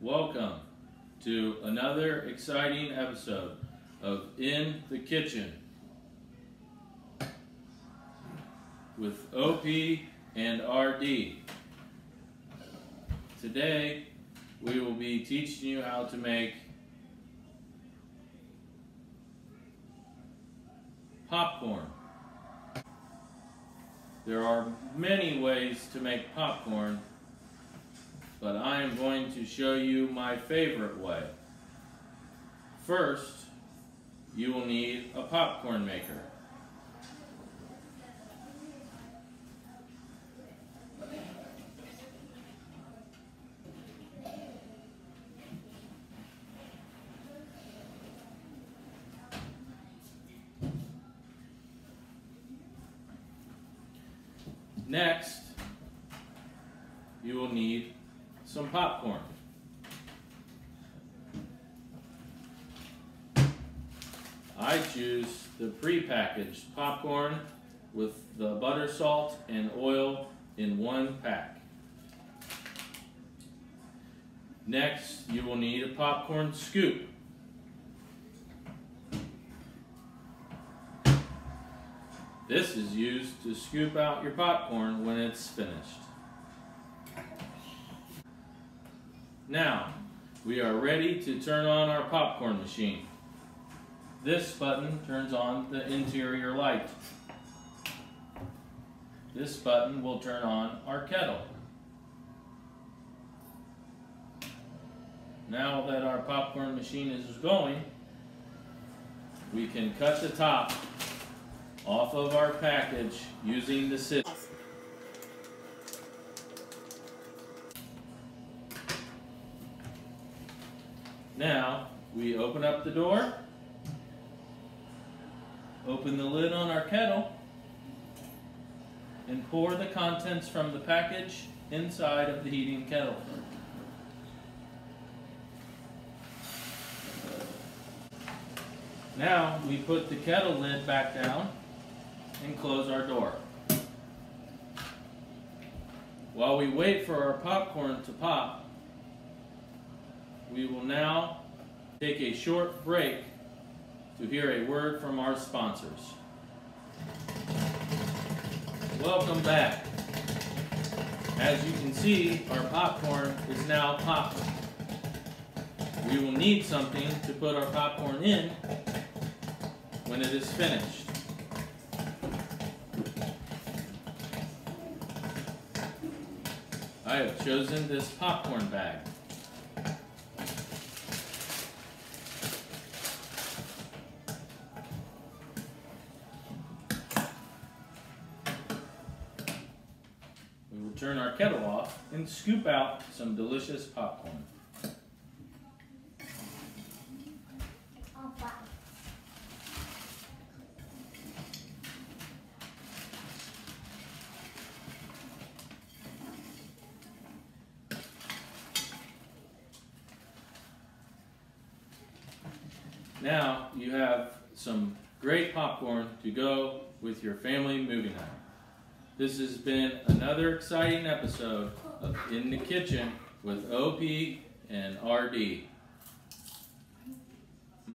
Welcome to another exciting episode of In the Kitchen with OP and RD. Today we will be teaching you how to make popcorn. There are many ways to make popcorn, but I am going to show you my favorite way. First, you will need a popcorn maker. Next, you will need some popcorn. I choose the pre-packaged popcorn with the butter, salt, and oil in one pack. Next, you will need a popcorn scoop. This is used to scoop out your popcorn when it's finished. Now, we are ready to turn on our popcorn machine. This button turns on the interior light. This button will turn on our kettle. Now that our popcorn machine is going, we can cut the top off of our package using the scissors. Now, we open up the door, open the lid on our kettle, and pour the contents from the package inside of the heating kettle. Now, we put the kettle lid back down and close our door. While we wait for our popcorn to pop, we will now take a short break to hear a word from our sponsors. Welcome back. As you can see, our popcorn is now popping. We will need something to put our popcorn in when it is finished. I have chosen this popcorn bag. We will turn our kettle off and scoop out some delicious popcorn. Now you have some great popcorn to go with your family movie night. This has been another exciting episode of In the Kitchen with OP and RD.